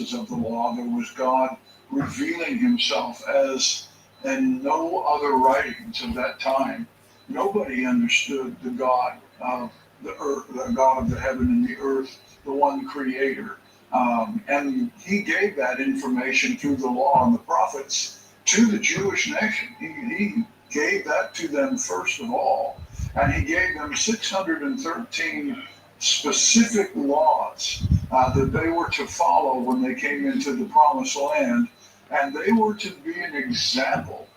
purposes of the law. There was God revealing himself as in no other writings of that time. Nobody understood the God of the earth, the God of the heaven and the earth, the one creator. And he gave that information through the law and the prophets to the Jewish nation. He gave that to them first of all. And he gave them 613 specific laws that they were to follow when they came into the promised land. And they were to be an example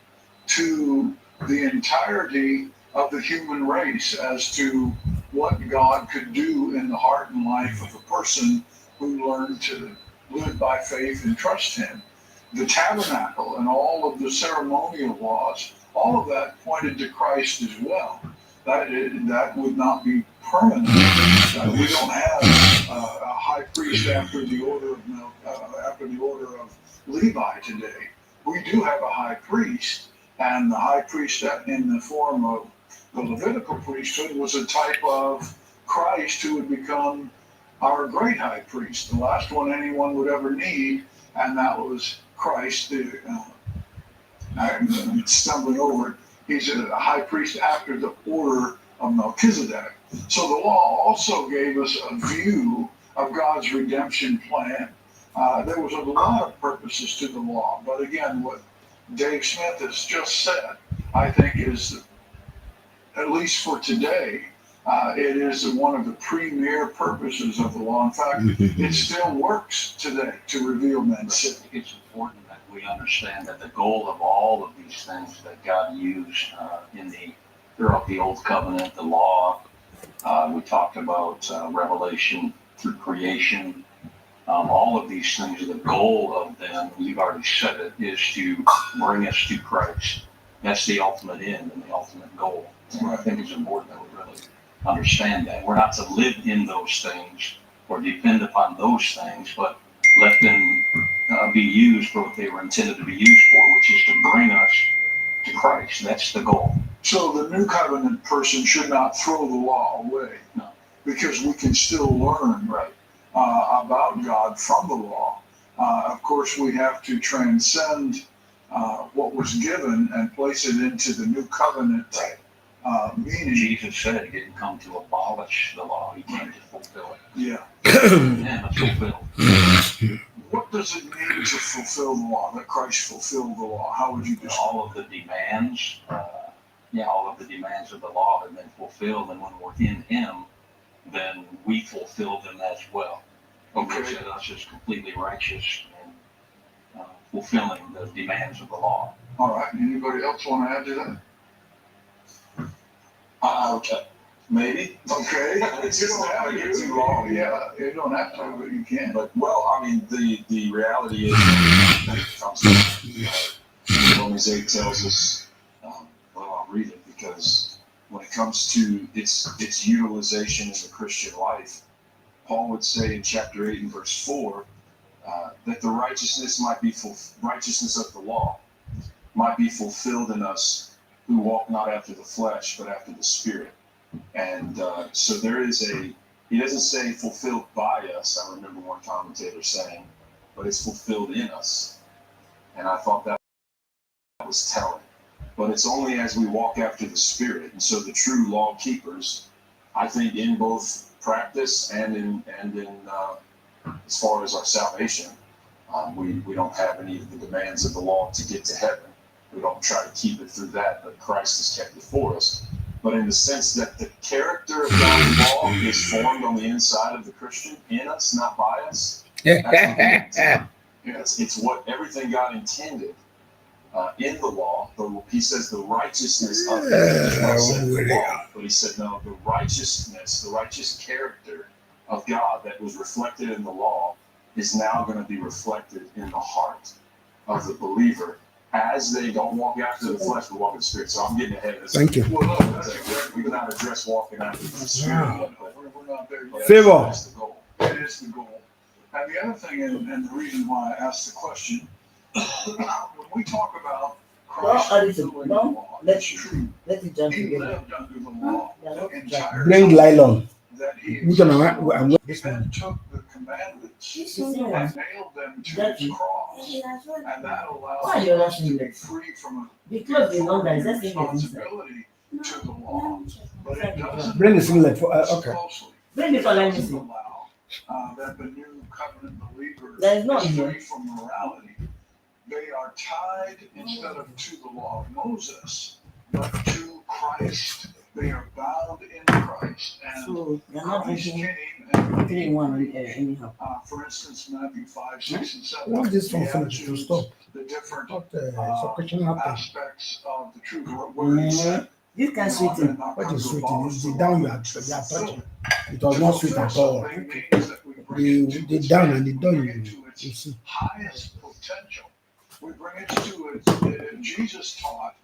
to the entirety of the human race as to what God could do in the heart and life of a person who learned to live by faith and trust him. The tabernacle and all of the ceremonial laws, all of that pointed to Christ as well. That would not be permanent. We don't have a high priest after the order of Levi today. We do have a high priest, and the high priest in the form of the Levitical priesthood was a type of Christ who would become our great high priest, the last one anyone would ever need, and that was Christ. I'm stumbling over it. He's a high priest after the order of Melchizedek. So the law also gave us a view of God's redemption plan. There was a lot of purposes to the law, but again, what Dave Smith has just said, I think is, at least for today, it is one of the premier purposes of the law. In fact, it still works today to reveal men's sin. It's important that we understand that the goal of all of these things that God used throughout the Old Covenant, the law, we talked about revelation through creation, all of these things, the goal of them, you've already said it, is to bring us to Christ. That's the ultimate end and the ultimate goal. And I think it's important that we really understand that. We're not to live in those things or depend upon those things, but let them be used for what they were intended to be used for, which is to bring us to Christ. That's the goal. So the new covenant person should not throw the law away. No. Because we can still learn about God from the law. Of course, we have to transcend what was given and place it into the new covenant meaning. Jesus said he didn't come to abolish the law, he came to fulfill it. Yeah. And it's fulfilled. What does it mean to fulfill the law, that Christ fulfilled the law? How would you describe all of the demands? All of the demands of the law have been fulfilled, and when we're in him, then we fulfill them as well. Okay. Which makes us just completely righteous and fulfilling the demands of the law. All right. Anybody else want to add to that? Okay. Maybe. Okay. You don't have to get too long. Yeah, you don't have to, but you can. But, well, I mean, the reality is, Romans 8 tells us, I'll read it, because when it comes to its utilization in the Christian life, Paul would say in chapter 8 and verse 4 that the righteousness of the law might be fulfilled in us who walk not after the flesh, but after the Spirit. And so there is he doesn't say fulfilled by us, I remember one commentator saying, but it's fulfilled in us. And I thought that was telling. But it's only as we walk after the Spirit. And so the true law keepers, I think, in both practice and in as far as our salvation, we don't have any of the demands of the law to get to heaven. We don't try to keep it through that, but Christ has kept it for us. But in the sense that the character of God's law is formed on the inside of the Christian, in us, not by us. It's what everything God intended in the law. He says the righteousness of the law, but he said no, the righteous character of God that was reflected in the law is now going to be reflected in the heart of the believer as they don't walk after the flesh, but walk in the Spirit. So I'm getting ahead of this. Thank you. Well, no, We cannot address walking after the Spirit, but we're not there yet. Favor. that's the goal. That is the goal. And the other thing, and the reason why I asked the question, when we talk about Christ fulfilling the law, it's true. Let it jump He together. lived under the law the entire Bring time nylon. that he Which one am I? existed. I'm He then took the Commandments This and one. nailed them to That his is- cross. And that allows Why are you us to rushing be that? free from Because you know that is a that thing inside. responsibility to the law. But it doesn't Bring the singlet for okay. closely. Bring it for let me Doesn't see. allow that the new covenant believer That is not is here. free from morality. They are tied instead of to the law of Moses, but to Christ. They are bound in Christ. And So you're not Christ drinking came and 3-1 anyhow. for instance, Matthew 5, 6, and 7. Once this one the finishes, to attitudes, stop. the different Not so question happen. aspects of the truth. Where he said, This can sweet him. What is sweeting is the down you are touching. It was not sweet at all. The down and the down you see. Highest potential. We bring it to it. Jesus taught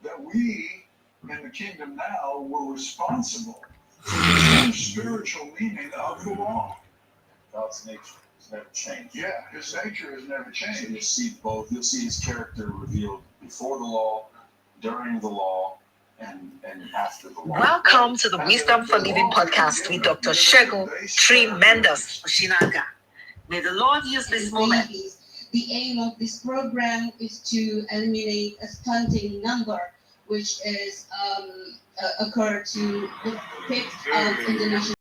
that we in the kingdom now were responsible for the true spiritual meaning of the law. God's nature has never changed. Yeah, his nature has never So you changed. see both. You'll see his character revealed before the law, during the law, and after the law. Welcome to the Wisdom for Living podcast with Dr. Shego Tremendous Oshinaga. May the Lord use this moment. The aim of this program is to eliminate a stunting number, which is occurred to the fifth of international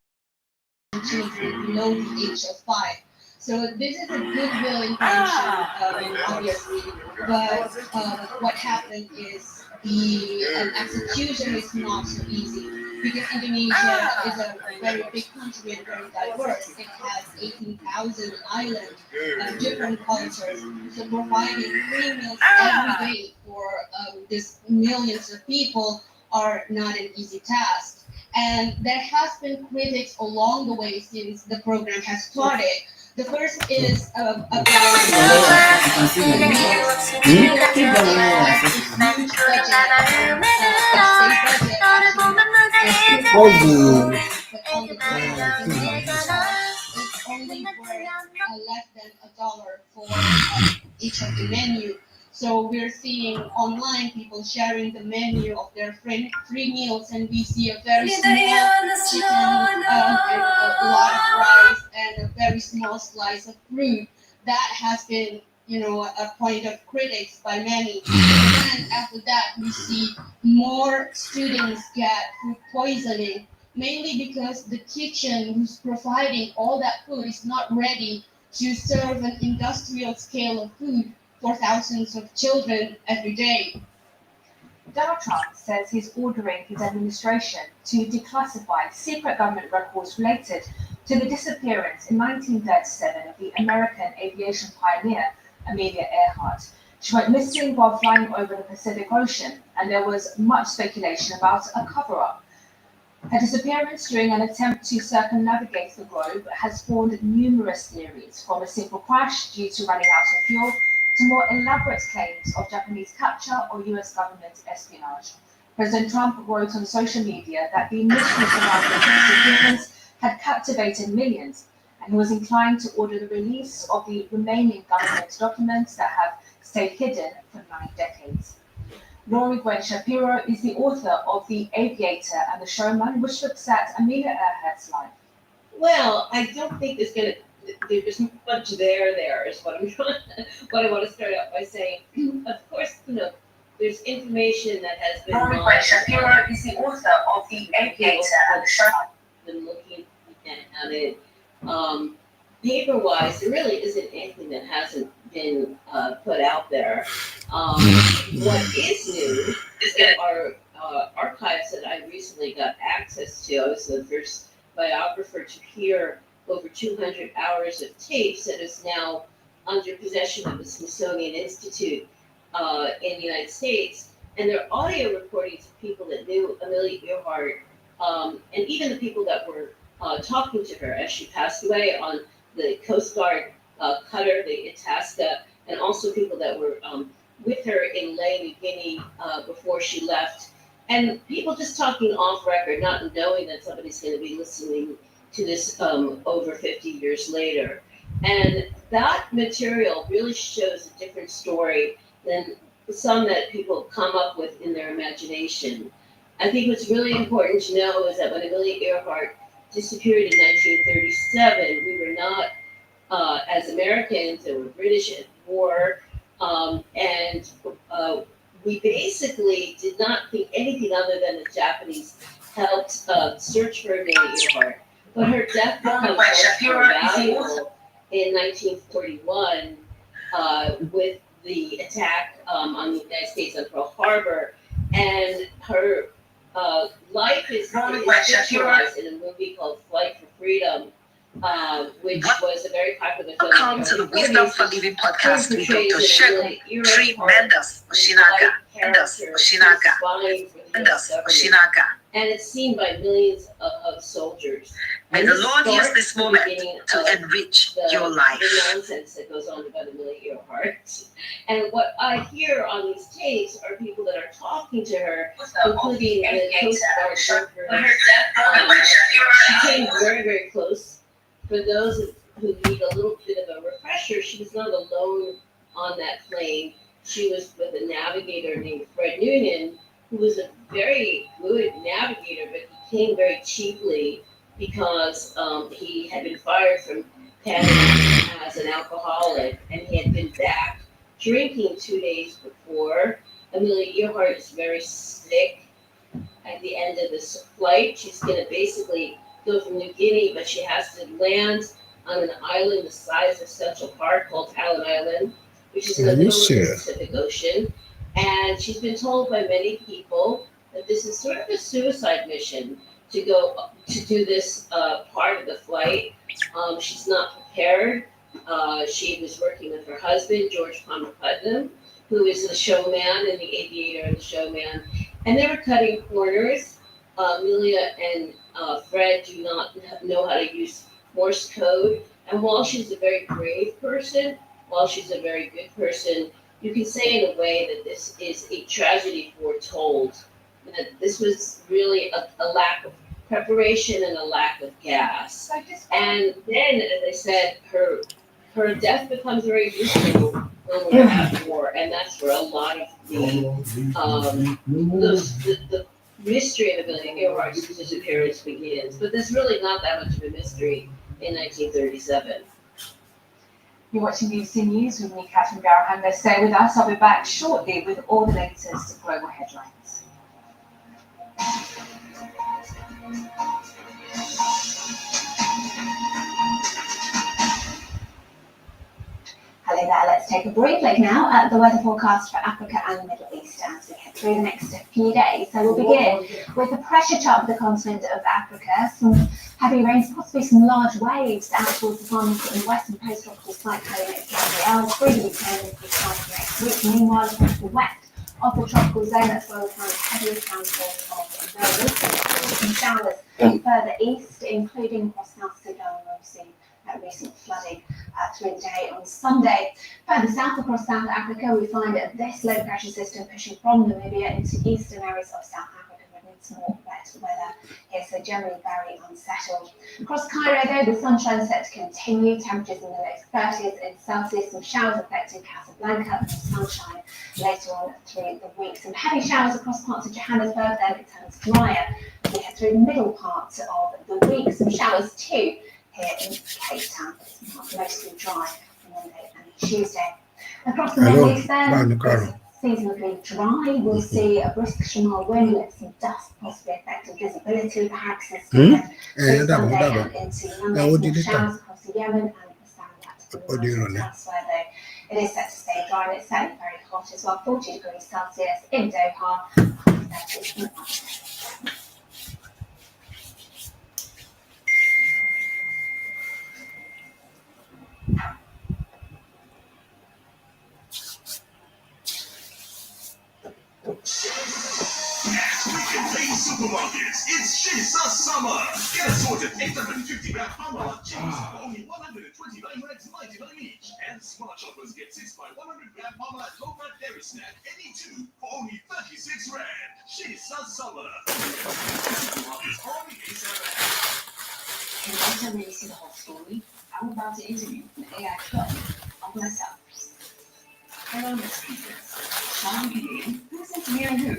children below the age of 5. So this is a goodwill intention, obviously, but what happened is the execution is not so easy because Indonesia is a very big country and very diverse. It has 18,000 islands and different cultures. So providing free meals every day for these millions of people are not an easy task. And there has been critics along the way since the program has started. The first is about it's only worth less than $1 for each of the menu. So we're seeing online people sharing the menu of their free meals, and we see a very small chicken, a lot of rice, and a very small slice of fruit. That has been, a point of critics by many. And after that, we see more students get food poisoning, mainly because the kitchen who's providing all that food is not ready to serve an industrial scale of food for thousands of children every day. Donald Trump says he's ordering his administration to declassify secret government records related to the disappearance in 1937 of the American aviation pioneer Amelia Earhart. She went missing while flying over the Pacific Ocean, and there was much speculation about a cover-up. Her disappearance during an attempt to circumnavigate the globe has spawned numerous theories, from a simple crash due to running out of fuel to more elaborate claims of Japanese capture or US government espionage. President Trump wrote on social media that the mystery surrounding the disappearance had captivated millions, and he was inclined to order the release of the remaining government documents that have stayed hidden for 9 decades. Laurie Gwen Shapiro is the author of The Aviator and the Showman, which looks at Amelia Earhart's life. Well, I don't think there's much there is what what I want to start out by saying. Of course, there's information that has been Laurie Gwen Shapiro is the author of The Aviator and the Showman. Been looking at it. Paper-wise, there really isn't anything that hasn't been put out there. What is new is that our archives that I recently got access to. I was the first biographer to hear over 200 hours of tapes that is now under possession of the Smithsonian Institute in the United States. And they're audio recordings of people that knew Amelia Earhart, and even the people that were talking to her as she passed away on the Coast Guard cutter, the Itasca, and also people that were with her in Lae, New Guinea before she left. And people just talking off record, not knowing that somebody's going to be listening to this over 50 years later. And that material really shows a different story than some that people come up with in their imagination. I think what's really important to know is that when Amelia Earhart disappeared in 1937, we were not as Americans and we're British at war. And we basically did not think anything other than the Japanese helped search for Amelia Earhart. But her death becomes much more valuable in 1941 with the attack on the United States on Pearl Harbor. And her life is picturized in a movie called Flight for Freedom, which was a very popular film. Welcome to the Wisdom for Living podcast with Dr. Shegu Tremendous Oshinaga. And it's seen by millions of soldiers. May the Lord use this moment to enrich your life. The nonsense that goes on about Amelia Earhart. And what I hear on these tapes are people that are talking to her, including the Coast Guard worker. She came very, very close. For those who need a little bit of a refresher, she was not alone on that plane. She was with a navigator named Fred Noonan, who was a very good navigator, but he came very cheaply because he had been fired from Canada as an alcoholic, and he had been back drinking 2 days before. Amelia Earhart is very sick. At the end of this flight, she's going to basically go from New Guinea, but she has to land on an island the size of Central Park called Talon Island, which is in the middle of the Pacific Ocean. And she's been told by many people that this is sort of a suicide mission to go to do this part of the flight. She's not prepared. She was working with her husband, George Palmer Putnam, who is the showman and the aviator and the showman. And they were cutting corners. Amelia and Fred do not know how to use Morse code. And while she's a very brave person, while she's a very good person, you can say in a way that this is a tragedy foretold. That this was really a lack of preparation and a lack of gas. And then, as I said, her death becomes very useful when we're at war, and that's where a lot of the mystery of Amelia Earhart's disappearance begins. But there's really not that much of a mystery in 1937. You're watching BBC News with me, Catherine Garahanga. Stay with us. I'll be back shortly with all the latest global headlines. Hello there, let's take a brief look now at the weather forecast for Africa and the Middle East as we head through the next few days. So we'll begin with the pressure chart for the continent of Africa, some heavy rains, possibly some large waves out towards the far north and western post-tropical cyclone Gabrielle, freezing turning for the start of next week. Meanwhile, across the west of the tropical zone, that's where we find heavy transfers of rain, some showers further east, including across South Sudan, where we've seen recent flooding through the day on Sunday. Further south across South Africa, we find this low pressure system pushing from Namibia into eastern areas of South Africa with some more wet weather here, so generally very unsettled. Across Cairo, though, the sunshine set to continue, temperatures in the low 30s in Celsius, some showers affecting Casablanca and sunshine later on through the week. Some heavy showers across parts of Johannesburg, then it turns drier as we head through the middle part of the week. Some showers too here in Cape Town. It's mostly dry on Monday and Tuesday. Across the Middle East then, it's seasonably dry. We'll see a brisk Shamal wind with some dust possibly affecting visibility, perhaps this weekend, Sunday and into Monday. Some showers across the Yemen and the Sarawak. Elsewhere though, it is set to stay dry and it's certainly very hot as well. 40 degrees Celsius in Doha, 30 in London. Supermarkets, it's Shisa Summer. Get assorted 850-gram Parmalat chips for only 129 rands 99 each. And Smart Shoppers get 6 by 100-gram Parmalat low-fat dairy snack, any two for only 36 rand. Shisa Summer. Supermarkets only ASAP. In case I really see the whole story, I'm about to interview an AI clone of myself. Hello, Miss Peters. Shall we begin? Who's interviewing who?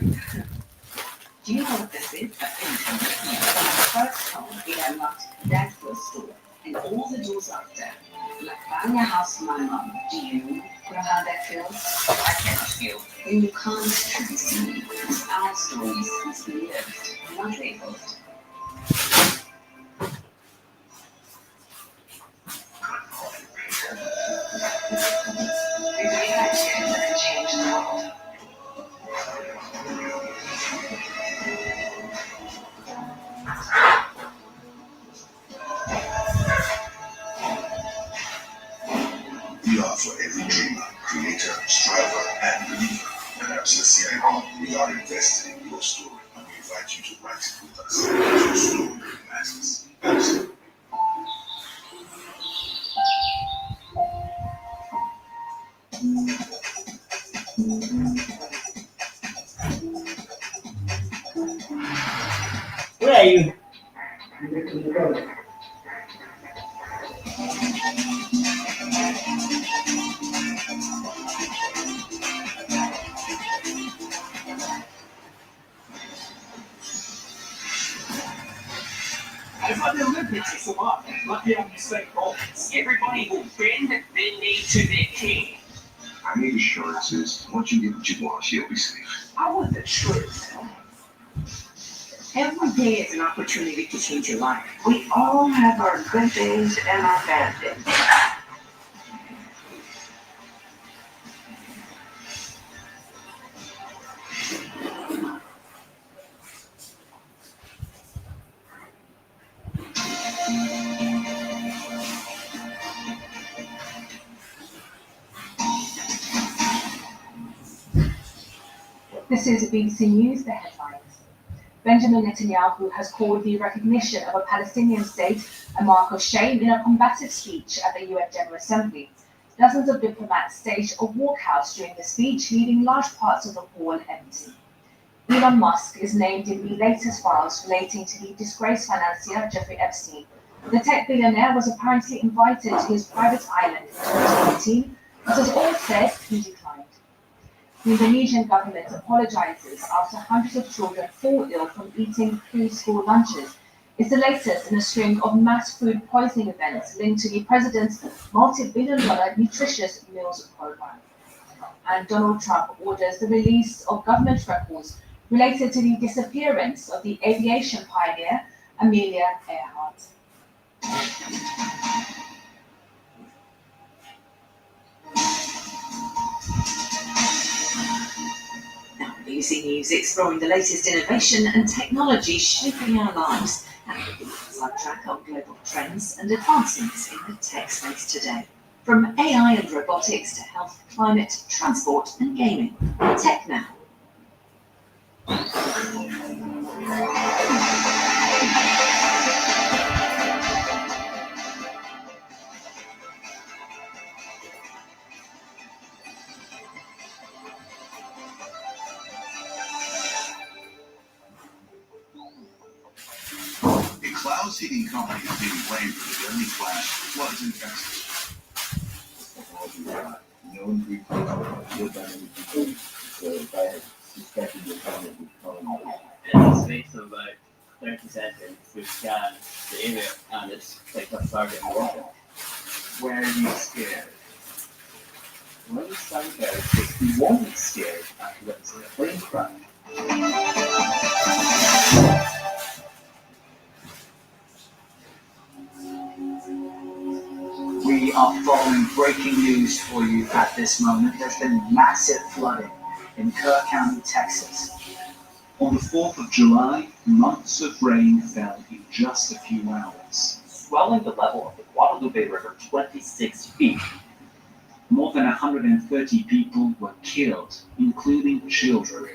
Do you know what this is? A phantom technique. When I first home, it unlocked that first door, and all the doors after. Like buying a house from my mom. Do you know how that feels? I cannot feel. When you can't truly see, it's our stories must be lived, not labeled. We believe that kids that can change the world. We are for every dreamer, creator, striver, and believer. And at Sincere Heart, we are invested in your story. And we invite you to write it with us. Your story matters. Where are you? It's like the Olympics or something. Lucky I'm Usain Bolt. Everybody will bend their knee to their king. I need assurances. Once you get what you want, she'll be safe. I want the truth. Every day is an opportunity to change your life. We all have our good days and our bad days. This is BBC News, the headlines. Benjamin Netanyahu has called the recognition of a Palestinian state a mark of shame in a combative speech at the UN General Assembly. Dozens of diplomats staged a walkout during the speech, leaving large parts of the hall empty. Elon Musk is named in the latest files relating to the disgraced financier Jeffrey Epstein. The tech billionaire was apparently invited to his private island in 2018, but as all said, he declined. The Indonesian government apologizes after hundreds of children fall ill from eating preschool lunches. It's the latest in a string of mass food poisoning events linked to the president's multi-billion-dollar nutritious meals program. And Donald Trump orders the release of government records related to the disappearance of the aviation pioneer Amelia Earhart. BBC News exploring the latest innovation and technology shaping our lives and giving us a track on global trends and advancements in the tech space today. From AI and robotics to health, climate, transport and gaming. Tech Now. A cloud-seeding company is being blamed for the deadly flash floods in Texas. Known people live by many people, so if I had suspected the comment would come in the space of about 30 seconds, we scan the area and it's like a target rocket. Where are you scared? When you sound there, because we wasn't scared after witnessing a plane crash. We are following breaking news for you at this moment. There's been massive flooding in Kerr County, Texas. On the 4th of July, months of rain fell in just a few hours, Swelling the level of the Guadalupe River 26 feet. more than 130 people were killed, including children.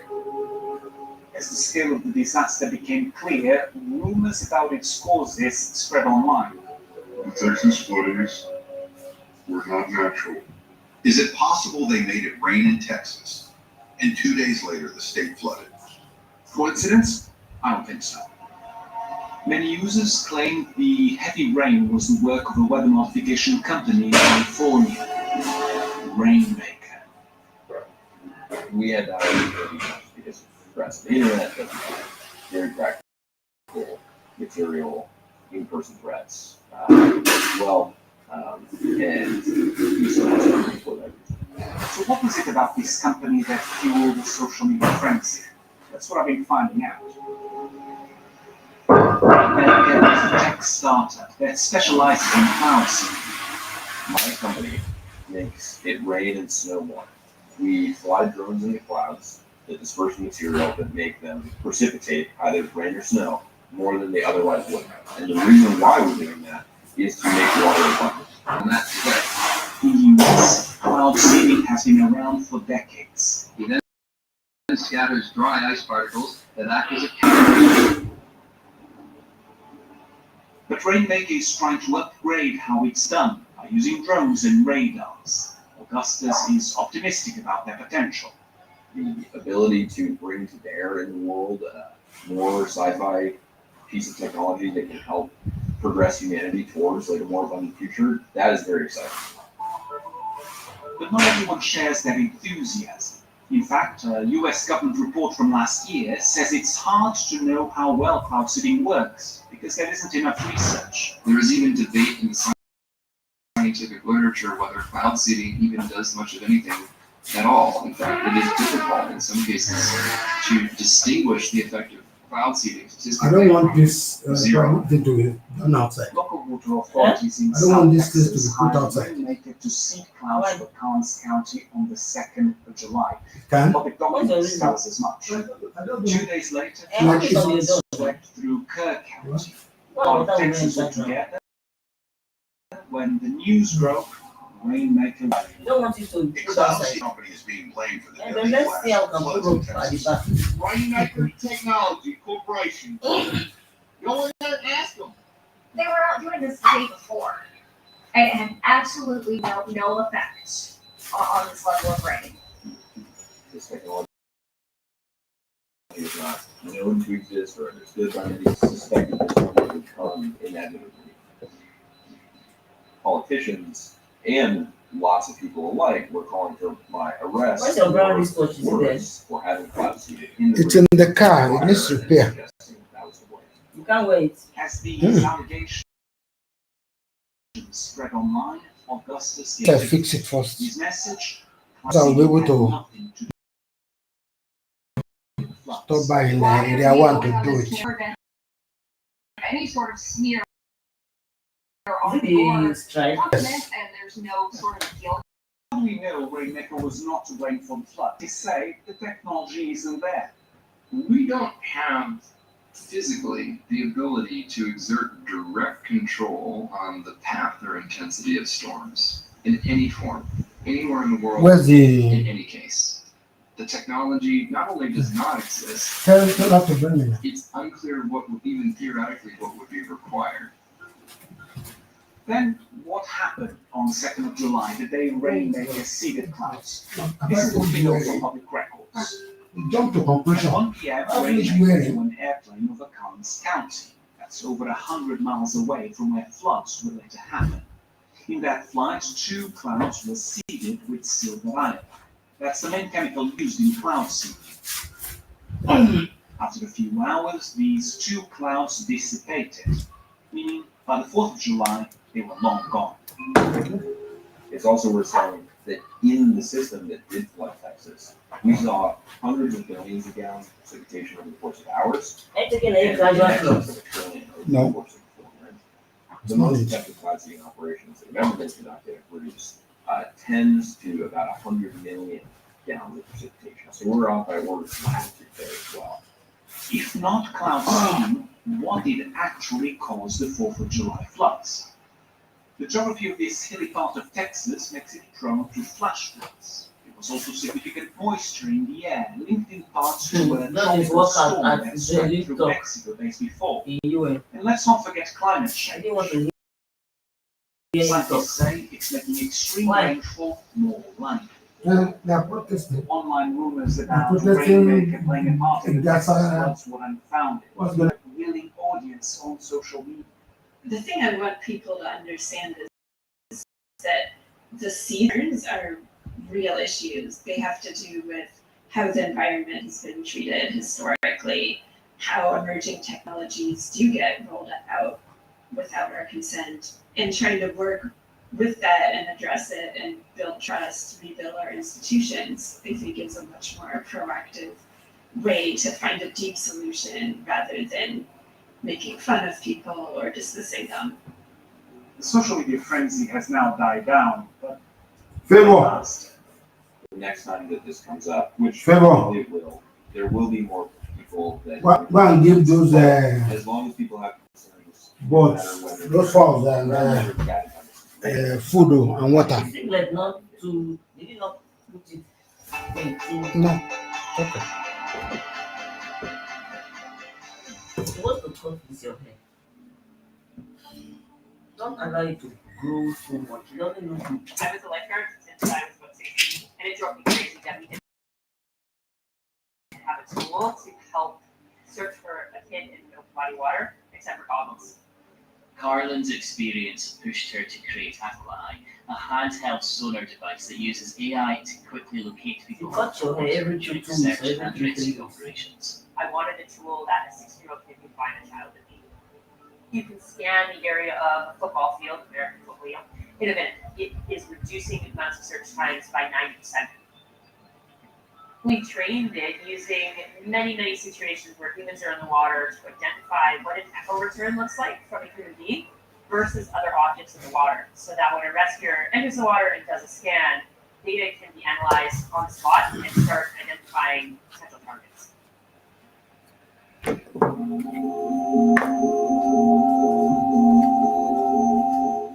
As the scale of the disaster became clear, rumors about its causes spread online. The Texas floodings were not natural. Is it possible they made it rain in Texas, and 2 days later the state flooded? Coincidence? I don't think so. Many users claim the heavy rain was the work of a weather modification company in California, Rainmaker. We had to hire because of press. The internet doesn't have very practical material in-person threats. And he's so much for that. So what was it about this company that fueled the social media frenzy? That's what I've been finding out. It was a tech startup that specializes in cloud seeding. My company makes it rain and snow more. We fly drones in the clouds that disperse material that make them precipitate either rain or snow more than they otherwise would have. And the reason why we're doing that is to make water abundant. And that's right. In the US, cloud seeding has been around for decades. He then scatters dry ice particles that act as a catalyst. But Rainmaker is trying to upgrade how it's done by using drones and radars. Augustus is optimistic about their potential. The ability to bring to bear in the world more sci-fi piece of technology that can help progress humanity towards like a more abundant future, that is very exciting. But not everyone shares that enthusiasm. In fact, a US government report from last year says it's hard to know how well cloud seeding works because there isn't enough research. There is even debate in the scientific literature whether cloud seeding even does much of anything at all. In fact, it is difficult in some cases to distinguish the effect of cloud seeding statistically. I don't want this Zero. thing to be done outside. Local water authorities in I don't want South this thing to Texas be put hired outside. Rainmaker to seed clouds for Collins County on the 2nd of July. Can? Public documents tell us as much. 2 days later, clouds swept through Kerr County. All of Texas all together. When the news broke, Rainmaker. I don't want you to The put cloud outside. seeding company is being blamed for the And deadly then let's see how flash can floods in put up at the Texas. back. Rainmaker Technology Corporation. Go in there and ask them. They were out doing this the day before, and it had absolutely no effect on this level of rain. This technology is not known to exist or understood by many, suspected that something would come inevitably. Politicians and lots of people alike were calling for my arrest Where's your brownie scotch? Is it there? worse for having cloud seeding in the It's in the car. It needs repair. suggesting that was the way. You can't wait. As these allegations spread online, Augustus Okay, gave fix it first. his message. So I'll be able to Nothing to do with floods. stop by in area 1 to do it. Prevent any sort of smear Is on it your the strike? document, and there's no sort of deal. How do we know Rainmaker was not to blame for the flood? They say the technology isn't there. We don't have physically the ability to exert direct control on the path or intensity of storms in any form, anywhere in the world, Where's in the... any case. The technology not only does not exist, Tell her to bring me now. it's unclear what would, even theoretically, what would be required. Then what happened on the 2nd of July, the day Rainmaker seeded clouds? This is About the field from public records. jump to At conclusion. 1 p.m., How much Rainmaker wearing? flew an airplane over Collins County. That's over 100 miles away from where floods were later happen. In that flight, 2 clouds were seeded with silver iron. That's the main chemical used in cloud seeding. After a few hours, these 2 clouds dissipated, meaning by the 4th of July, they were long gone. It's also worth saying that in the system that did flood Texas, we saw hundreds of billions of gallons of precipitation over the course of hours. I'm taking a And in gradual excess flow. of a trillion over No. the course of 4 months. The most effective cloud seeding operations that have ever been conducted have produced tens to about 100 million gallons of precipitation. So we're off by orders of magnitude there as well. If not cloud seeding, what did actually cause the 4th of July floods? The geography of this hilly part of Texas makes it prone to flash floods. There was also significant moisture in the air, linked in parts to a That is tropical what storm at that the swept lift through up Mexico days before. in UN. And let's not forget climate I change. didn't want to hear it talk. Scientists say it's making extreme Why? rainfall more likely. They are protesting. Online rumors about protesting Rainmaker playing a part in the that's, Texas floods were unfounded. what's going A willing audience on social media. The thing I want people to understand is that the seasons are real issues. They have to do with how the environment has been treated historically, how emerging technologies do get rolled out without our consent, and trying to work with that and address it and build trust, rebuild our institutions, I think it's a much more proactive way to find a deep solution rather than making fun of people or dismissing them. The social media frenzy has now died down, but Favor, The next time that this comes up, which Favor. probably it will, there will be more people that. go and give those As long as people have concerns. no boats, matter whether- those fowls and whether the guy comes. food and water. Singlet not to, did you not put it into, No. Okay. what's the cut with your hair? Don't allow it to grow so much. It doesn't look good. I was a lifeguard since I was about 16, and it drove me crazy that we didn't have a tool to help search for a kid in open body water, except for goggles. Carlin's experience pushed her to create AquaEye, a handheld sonar device that uses AI to quickly locate people You cut your hair every during 2 weeks, search and every 3 rescue weeks. operations. I wanted a tool that a 6-year-old kid could find a child in need. You can scan the area of a football field, American football field, in a minute. It is reducing the amounts of search times by 90%. We trained it using many situations where humans are in the water to identify what an echo return looks like from a human being versus other objects in the water. So that when a rescuer enters the water and does a scan, data can be analyzed on the spot and start identifying potential targets.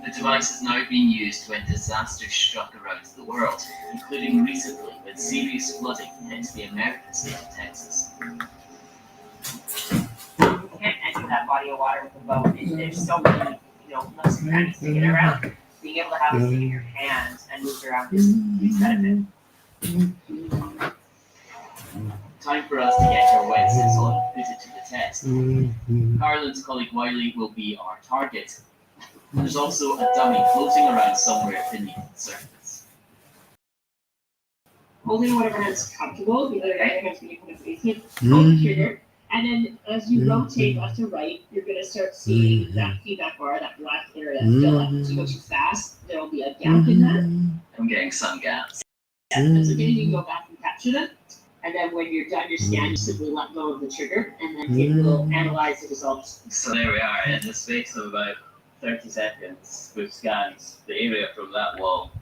The device is now being used when disasters struck around the world, including recently when serious flooding hit the American state of Texas. You can't enter that body of water with a boat. There's so many, nooks and crannies to get around. Being able to have this thing in your hand and move around is benefit. Time for us to get our wetsuits on and put it to the test. Carlin's colleague Wiley will be our target. There's also a dummy floating around somewhere beneath the surface. Holding whatever hand's comfortable, the other guy has to be kind of facing, hold the trigger, and then as you rotate left to right, you're gonna start seeing that feedback bar, that black area fill up. As you go too fast, there will be a gap in that. I'm getting some gaps. That's okay, you can go back and capture them. And then when you're done your scan, you simply let go of the trigger, and then it will analyze the results. So there we are, in the space of about 30 seconds, we've scanned the area from that wall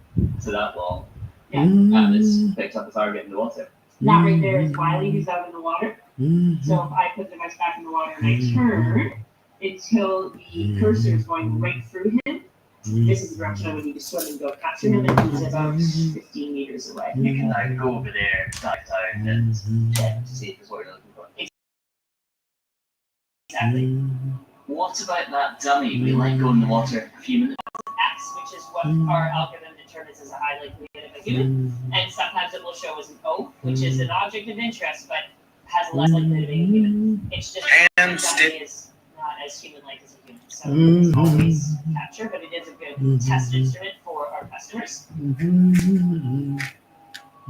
to that wall, and it's picked up a target in the water. That right there is Wiley, who's out in the water. So if I put the device back in the water and I turn until the cursor is going right through him, this is the direction I would need to swim and go capture him, and he's about 15 meters away. You can now go over there, dive down, and check to see if it's what you're looking for. Exactly. What about that dummy we let go in the water a few minutes ago? X, which is what our algorithm determines as a high likelihood of a human, and sometimes it will show as an O, which is an object of interest, but has less likelihood of being a human. It's just that the dummy is not as human-like as a human, so it's always capture, but it is a good test instrument for our customers.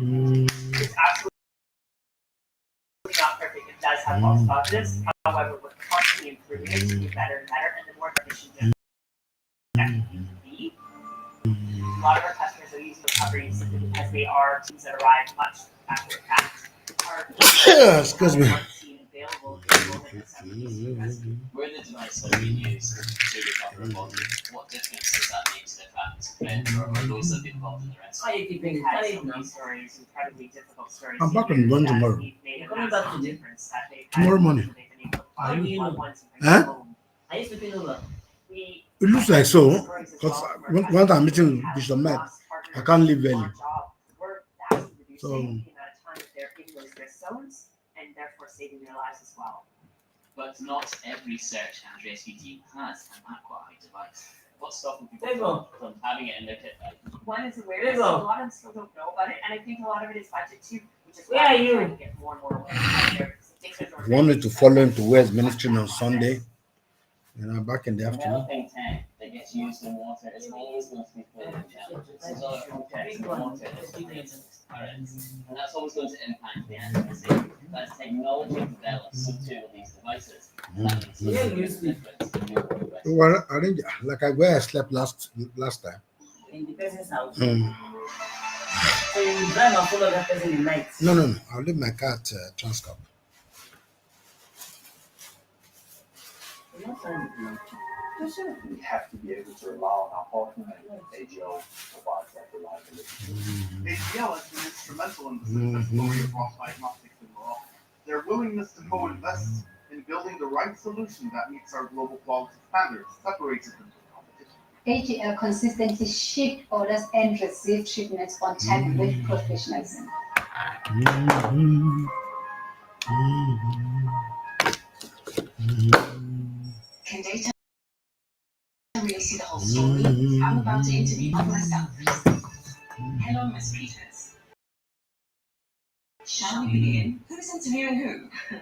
It's absolutely not perfect. It does have false positives. However, we're constantly improving it to get better and better, and the more efficient it can be. A lot of our customers are using recovery simply because they are teams that arrive much after the fact. Excuse me. Where the device has been used to recover a body, what difference does that make to the families of friends or those that have been involved in the rescue? Why you keeping We've it had tight so now? many stories, incredibly difficult stories. I'm back on one tomorrow. We've made a Coming back massive today? difference that they've had. Tomorrow morning. They've been able to How find do you loved know? ones and bring them home. Are you sleeping over? We It looks like so, because when I'm meeting Bishop Med, I can't leave early. We're vastly reducing So- the amount of time that they're in those risk zones and therefore saving their lives as well. But not every search and rescue team has an AquaEye device. What's stopping people There you go. from having it in their kit bag? One is There awareness, you so go. a lot of them still don't know about it, and I think a lot of it is budget too, which is Where why are we're you? trying to get more and more awareness out there. Because it takes us I wanted to follow him to West Ministry on Sunday, and I'm back in the afternoon. Developing tech that gets used in water is always going to be fluid and challenging. There's other contexts in water that currents, and that's always going to impact the accuracy. As technology develops, so too will these devices. That means Yeah, something you is sleep. different. Well, I think like where I slept last time, in the person's house. Mm. So you drive and follow that person in night. No. I'll leave my car at Transcorp. You're not trying to do We have to be able to rely on our partner, and AGL provides that reliability. AGL has been instrumental in the success story of Ross Diagnostics in Morocco. Their willingness to co-invest in building the right solution that meets our global quality standards separates it from competition. AGL consistently shipped orders and received treatments on time with professionalism. Can data really see the whole story? I'm about to interview myself. Hello, Miss Peters. Shall we begin? Who's interviewing who?